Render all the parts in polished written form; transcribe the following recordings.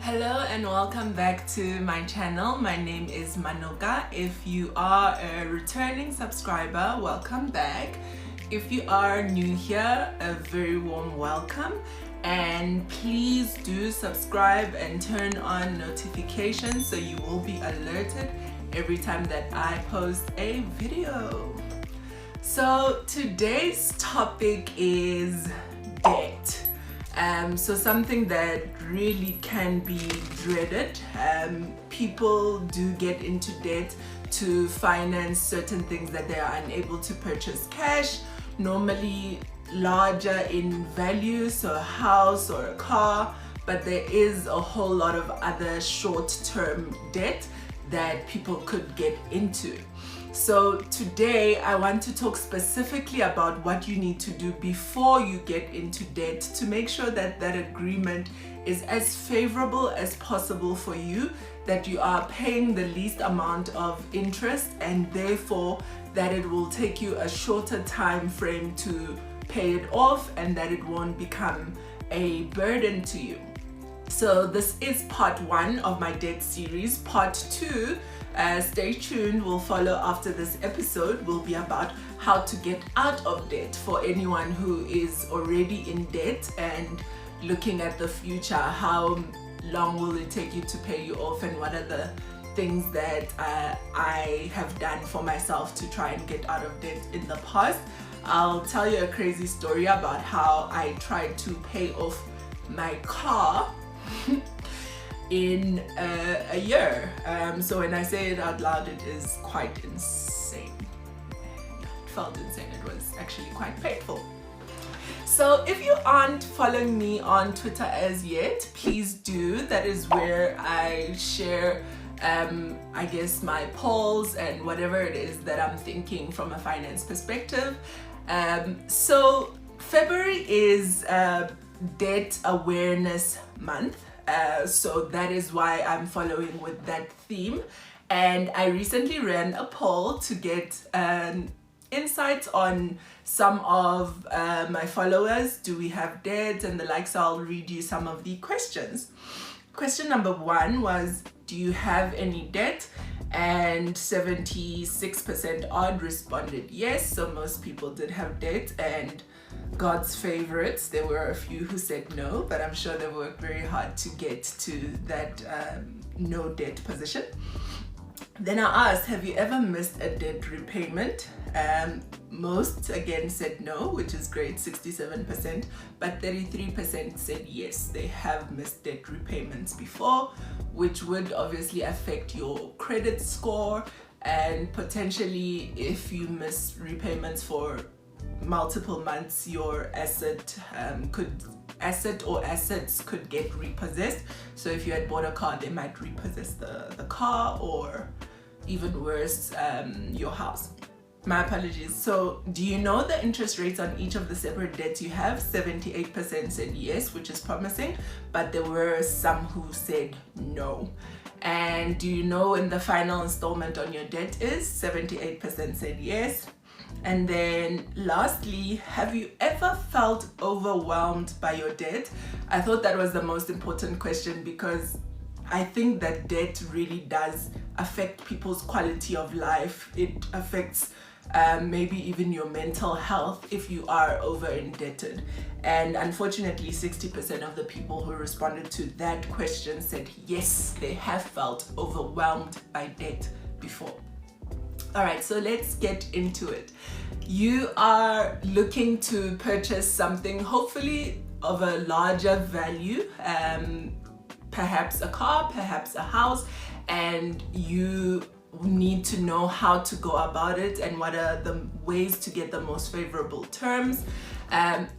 Hello and welcome back to my channel. My name is Manoka. If you are a returning subscriber, welcome back. If you are new here, a very warm welcome. And please do subscribe and turn on notifications so you will be alerted every time that I post a video. So today's topic is debt. So something that really can be dreaded. People do get into debt to finance certain things that they are unable to purchase cash, normally larger in value, so a house or a car, but there is a whole lot of other short-term debt that people could get into. So today I want to talk specifically about what you need to do before you get into debt to make sure that that agreement is as favorable as possible for you, that you are paying the least amount of interest, and therefore that it will take you a shorter time frame to pay it off and that it won't become a burden to you. So this is part 1 of my debt series. Part 2, stay tuned, will follow after this episode, will be about how to get out of debt for anyone who is already in debt and looking at the future. How long will it take you to pay you off, and what are the things that I have done for myself to try and get out of debt in the past. I'll tell you a crazy story about how I tried to pay off my car in a year. So when I say it out loud, it is quite insane. It felt insane. It was actually quite painful. So if you aren't following me on Twitter as yet, please do. That is where I share I guess my polls and whatever it is that I'm thinking from a finance perspective. So February is Debt Awareness Month. So that is why I'm following with that theme. And I recently ran a poll to get insights on some of my followers. Do we have debt and the likes? I'll read you some of the questions. Question number 1 was, do you have any debt? And 76% odd responded yes. So most people did have debt, and God's favorites, there were a few who said no, but I'm sure they worked very hard to get to that no debt position. Then I asked, have you ever missed a debt repayment? Most again said no, which is great, 67%, but 33% said yes, they have missed debt repayments before, which would obviously affect your credit score, and potentially if you miss repayments for multiple months, your assets could get repossessed. So if you had bought a car, they might repossess the car, or even worse, your house. My apologies. So do you know the interest rates on each of the separate debts you have? 78% said yes, which is promising, but there were some who said no. And do you know when the final installment on your debt is? 78% said yes. And then lastly, have you ever felt overwhelmed by your debt? I thought that was the most important question, because I think that debt really does affect people's quality of life. It affects maybe even your mental health if you are over indebted. And unfortunately, 60% of the people who responded to that question said yes, they have felt overwhelmed by debt before. All right, so let's get into it. You are looking to purchase something, hopefully of a larger value, perhaps a car, perhaps a house, and you need to know how to go about it and what are the ways to get the most favorable terms.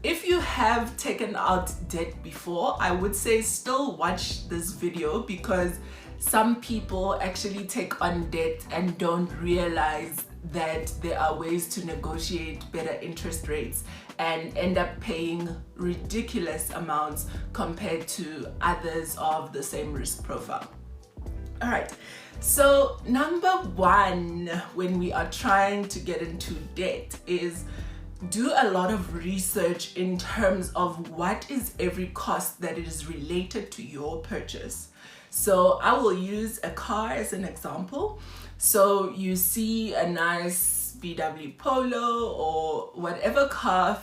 If you have taken out debt before, I would say still watch this video, because some people actually take on debt and don't realize that there are ways to negotiate better interest rates and end up paying ridiculous amounts compared to others of the same risk profile. All right, so number 1 when we are trying to get into debt is do a lot of research in terms of what is every cost that is related to your purchase. So I will use a car as an example. So you see a nice VW Polo or whatever car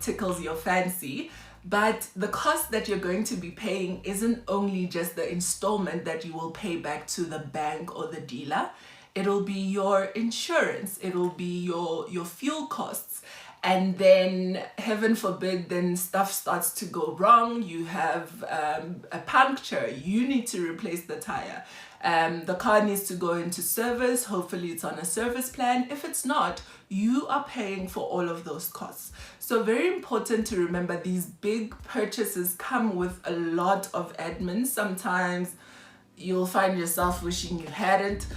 tickles your fancy, but the cost that you're going to be paying isn't only just the installment that you will pay back to the bank or the dealer. It'll be your insurance, it'll be your fuel costs. And then, heaven forbid, then stuff starts to go wrong. You have a puncture, you need to replace the tire. The car needs to go into service. Hopefully it's on a service plan. If it's not, you are paying for all of those costs. So very important to remember, these big purchases come with a lot of admin. Sometimes you'll find yourself wishing you hadn't.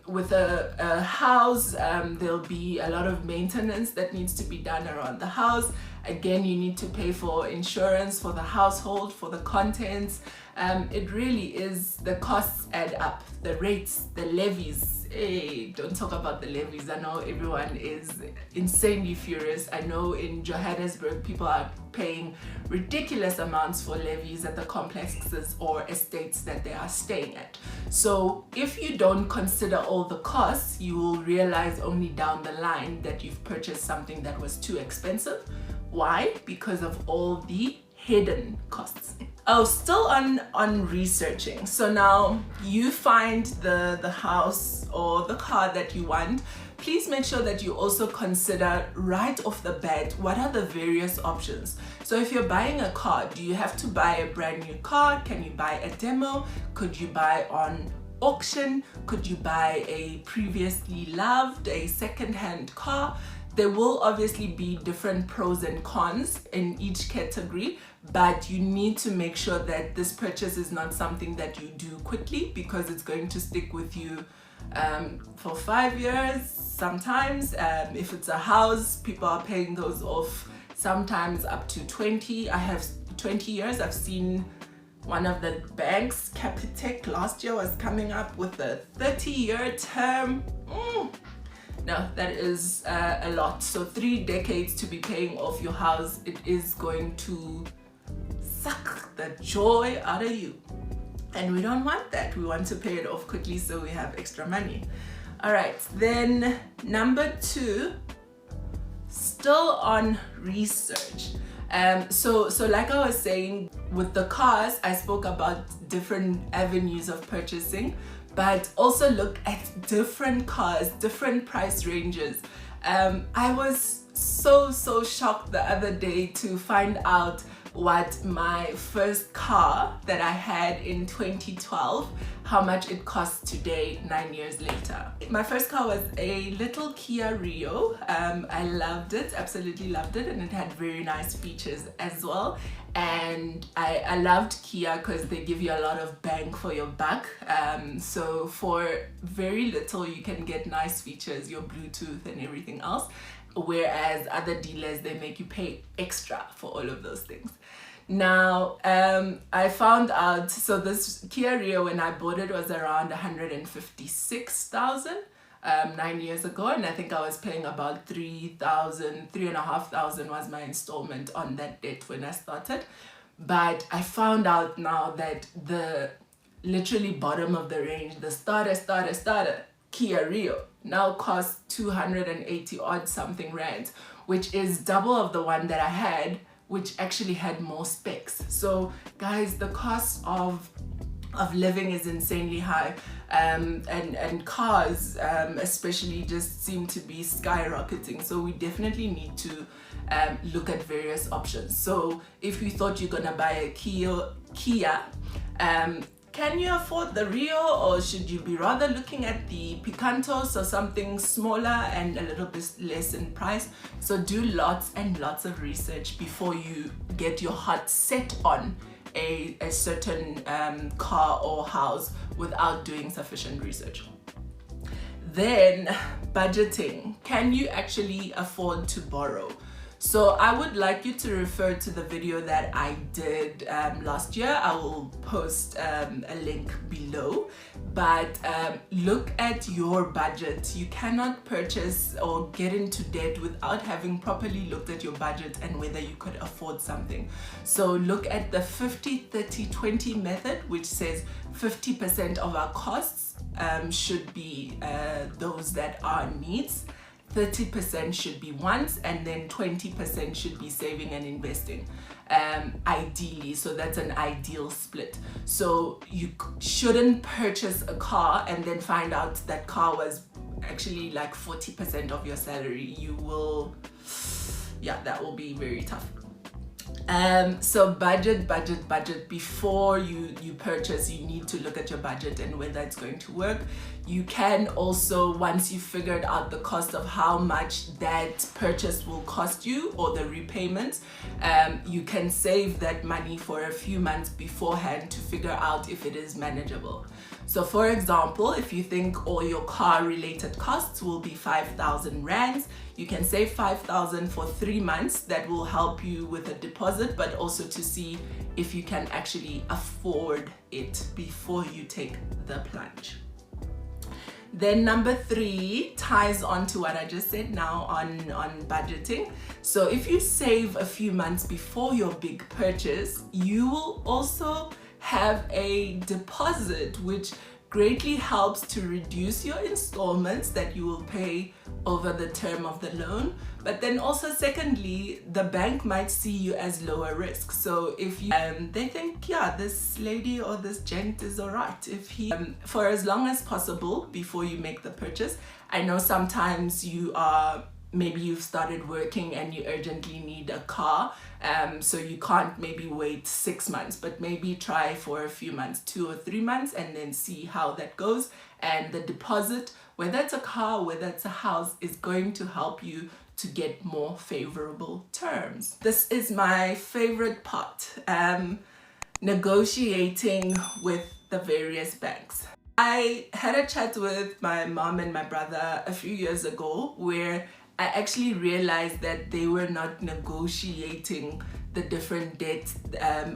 With a house, there'll be a lot of maintenance that needs to be done around the house. Again, you need to pay for insurance for the household, for the contents. It really is, the costs add up. The rates, the levies. Hey, don't talk about the levies. I know everyone is insanely furious. I know in Johannesburg, people are paying ridiculous amounts for levies at the complexes or estates that they are staying at. So if you don't consider all the costs, you will realize only down the line that you've purchased something that was too expensive. Why? Because of all the hidden costs. Oh, still on researching. So now you find the house or the car that you want. Please make sure that you also consider right off the bat, what are the various options? So if you're buying a car, do you have to buy a brand new car? Can you buy a demo? Could you buy on auction? Could you buy a previously loved, a second-hand car? There will obviously be different pros and cons in each category, but you need to make sure that this purchase is not something that you do quickly, because it's going to stick with you for 5 years sometimes. If it's a house, people are paying those off sometimes up to 20. I have 20 years. I've seen one of the banks, Capitec, last year was coming up with a 30-year term. No, that is a lot. So 3 decades to be paying off your house, it is going to suck the joy out of you. And we don't want that. We want to pay it off quickly so we have extra money. All right, then number 2, still on research. So like I was saying, with the cars, I spoke about different avenues of purchasing, but also look at different cars, different price ranges. I was so shocked the other day to find out what my first car that I had in 2012, how much it costs today, 9 years later. My first car was a little Kia Rio. I loved it, absolutely loved it, and it had very nice features as well. And I loved Kia because they give you a lot of bang for your buck. So for very little, you can get nice features, your Bluetooth and everything else. Whereas other dealers, they make you pay extra for all of those things. Now, I found out, so this Kia Rio, when I bought it, was around 156,000 9 years ago, and I think I was paying about 3,500 was my installment on that date when I started. But I found out now that the literally bottom of the range, the starter Kia Rio now costs 280 odd something rands, which is double of the one that I had, which actually had more specs. So guys, the cost of living is insanely high, and cars especially just seem to be skyrocketing. So we definitely need to look at various options. So if you thought you're gonna buy a Kia, can you afford the Rio, or should you be rather looking at the Picantos or something smaller and a little bit less in price? So do lots and lots of research before you get your heart set on a certain car or house without doing sufficient research. Then budgeting. Can you actually afford to borrow? So I would like you to refer to the video that I did last year. I will post a link below. But look at your budget. You cannot purchase or get into debt without having properly looked at your budget and whether you could afford something. So look at the 50-30-20 method, which says 50% of our costs should be those that are needs, 30% should be wants, and then 20% should be saving and investing, ideally. So that's an ideal split. So you shouldn't purchase a car and then find out that car was actually like 40% of your salary. You will, yeah, that will be very tough. So budget before you purchase. You need to look at your budget and whether it's going to work. You can also, once you figured out the cost of how much that purchase will cost you or the repayment, you can save that money for a few months beforehand to figure out if it is manageable. So for example, if you think all your car related costs will be 5,000 rands, you can save 5,000 for 3 months. That will help you with a deposit, but also to see if you can actually afford it before you take the plunge. Then number 3 ties on to what I just said now on budgeting. So if you save a few months before your big purchase, you will also have a deposit, which greatly helps to reduce your installments that you will pay over the term of the loan. But then also secondly, the bank might see you as lower risk. So if you they think, yeah, this lady or this gent is all right, if he for as long as possible before you make the purchase. I know sometimes maybe you've started working and you urgently need a car, so you can't maybe wait 6 months, but maybe try for a few months, 2 or 3 months, and then see how that goes. And the deposit, whether it's a car, whether it's a house, is going to help you to get more favorable terms. This is my favorite part, negotiating with the various banks. I had a chat with my mom and my brother a few years ago where I actually realized that they were not negotiating the different debts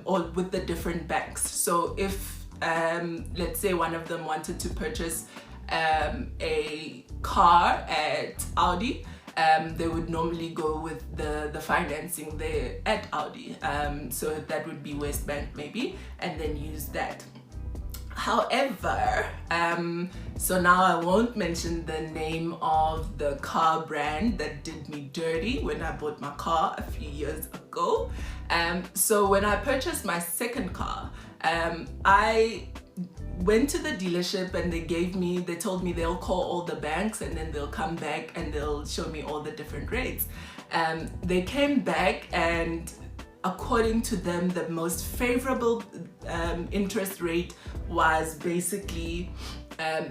or with the different banks. So if let's say one of them wanted to purchase a car at Audi, they would normally go with the financing there at Audi. So that would be West Bank maybe, and then use that. However, so now I won't mention the name of the car brand that did me dirty when I bought my car a few years ago. So when I purchased my second car, I went to the dealership and they told me they'll call all the banks and then they'll come back and they'll show me all the different rates. They came back and according to them, the most favorable interest rate was basically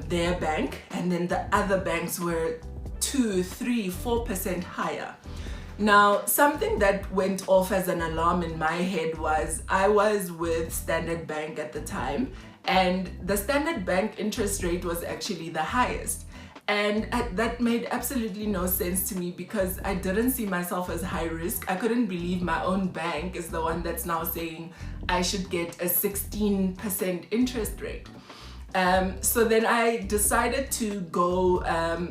their bank, and then the other banks were 2, 3, 4% higher. Now, something that went off as an alarm in my head was I was with Standard Bank at the time, and the Standard Bank interest rate was actually the highest. And that made absolutely no sense to me because I didn't see myself as high risk. I couldn't believe my own bank is the one that's now saying I should get a 16% interest rate. So then I decided to go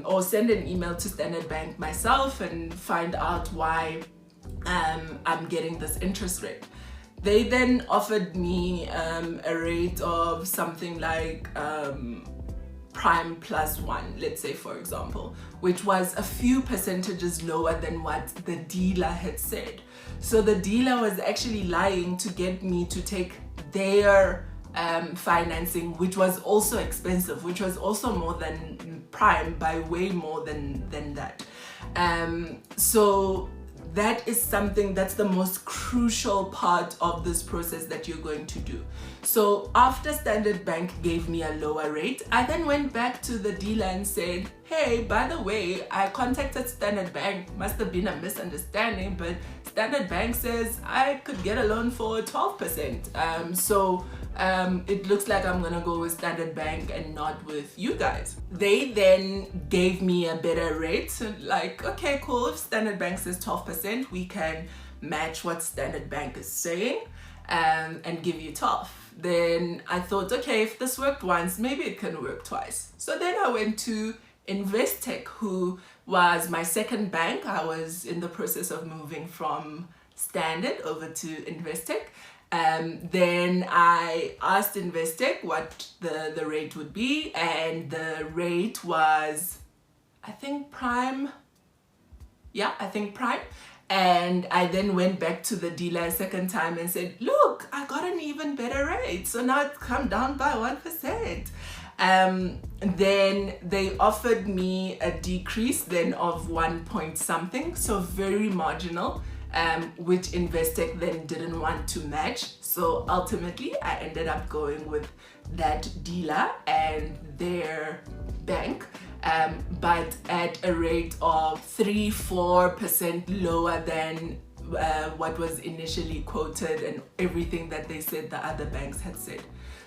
or send an email to Standard Bank myself and find out why I'm getting this interest rate. They then offered me a rate of something like prime +1, let's say, for example, which was a few percentages lower than what the dealer had said. So the dealer was actually lying to get me to take their financing, which was also expensive, which was also more than prime by way more than that. So that is something that's the most crucial part of this process that you're going to do. So after Standard Bank gave me a lower rate, I then went back to the dealer and said, hey, by the way, I contacted Standard Bank, must have been a misunderstanding, but Standard Bank says I could get a loan for 12%. So it looks like I'm gonna go with Standard Bank and not with you guys. They then gave me a better rate. So like, okay, cool, if Standard Bank says 12%, we can match what Standard Bank is saying and give you 12. Then I thought, okay, if this worked once, maybe it can work twice. So then I went to Investec, who was my second bank. I was in the process of moving from Standard over to Investec. Then I asked Investec what the rate would be, and the rate was, I think Prime. Yeah, I think Prime. And I then went back to the dealer a second time and said, look, I got an even better rate. So now it's come down by 1%. Then they offered me a decrease then of 1 point something, so very marginal, which Investec then didn't want to match. So ultimately I ended up going with that dealer and their bank, but at a rate of 3-4% lower than what was initially quoted and everything that they said the other banks had said.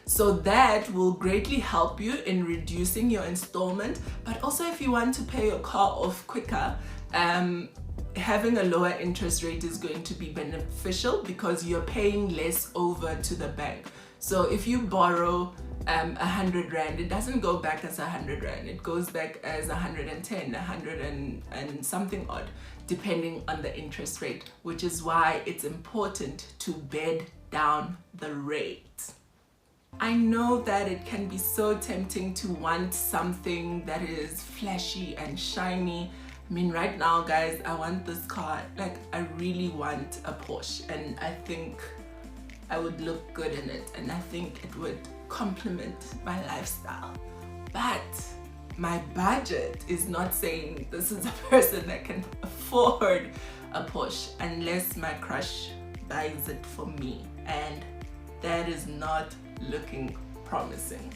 So that will greatly help you in reducing your installment, but also if you want to pay your car off quicker, having a lower interest rate is going to be beneficial because you're paying less over to the bank. So if you borrow 100 Rand, it doesn't go back as 100 Rand, it goes back as 110, 100 and something odd, depending on the interest rate, which is why it's important to bed down the rate. I know that it can be so tempting to want something that is flashy and shiny. I mean, right now, guys, I want this car. Like, I really want a Porsche, and I think I would look good in it, and I think it would complement my lifestyle. But my budget is not saying this is a person that can afford a Porsche unless my crush buys it for me, and that is not looking promising.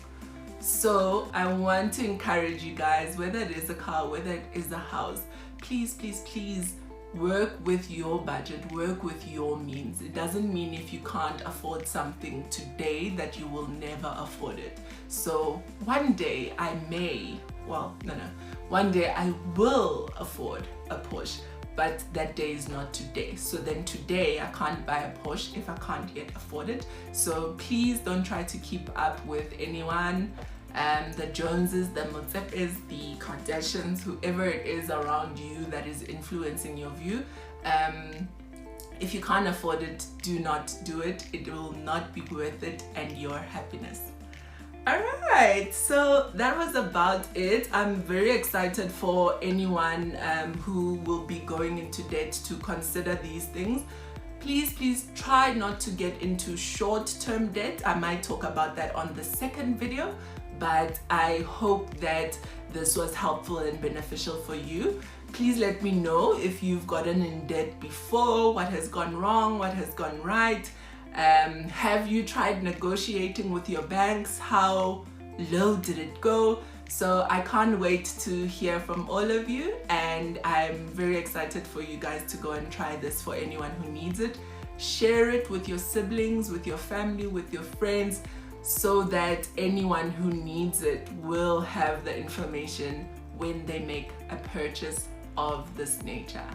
So I want to encourage you guys, whether it is a car, whether it is a house, please, please, please work with your budget, work with your means. It doesn't mean if you can't afford something today that you will never afford it. So one day I may, one day I will afford a Porsche, but that day is not today. So then today I can't buy a Porsche if I can't yet afford it. So please don't try to keep up with anyone, the Joneses, the Motsepes, the Kardashians, whoever it is around you that is influencing your view. If you can't afford it, do not do it. It will not be worth it and your happiness. Alright, so that was about it. I'm very excited for anyone who will be going into debt to consider these things. Please, please try not to get into short-term debt. I might talk about that on the second video, but I hope that this was helpful and beneficial for you. Please let me know if you've gotten in debt before, what has gone wrong, what has gone right. Have you tried negotiating with your banks? How low did it go? So I can't wait to hear from all of you, and I'm very excited for you guys to go and try this for anyone who needs it. Share it with your siblings, with your family, with your friends, so that anyone who needs it will have the information when they make a purchase of this nature.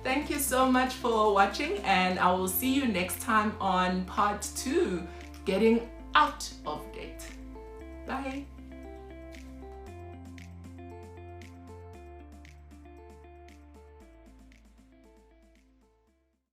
Thank you so much for watching, and I will see you next time on part 2, getting out of debt. Bye.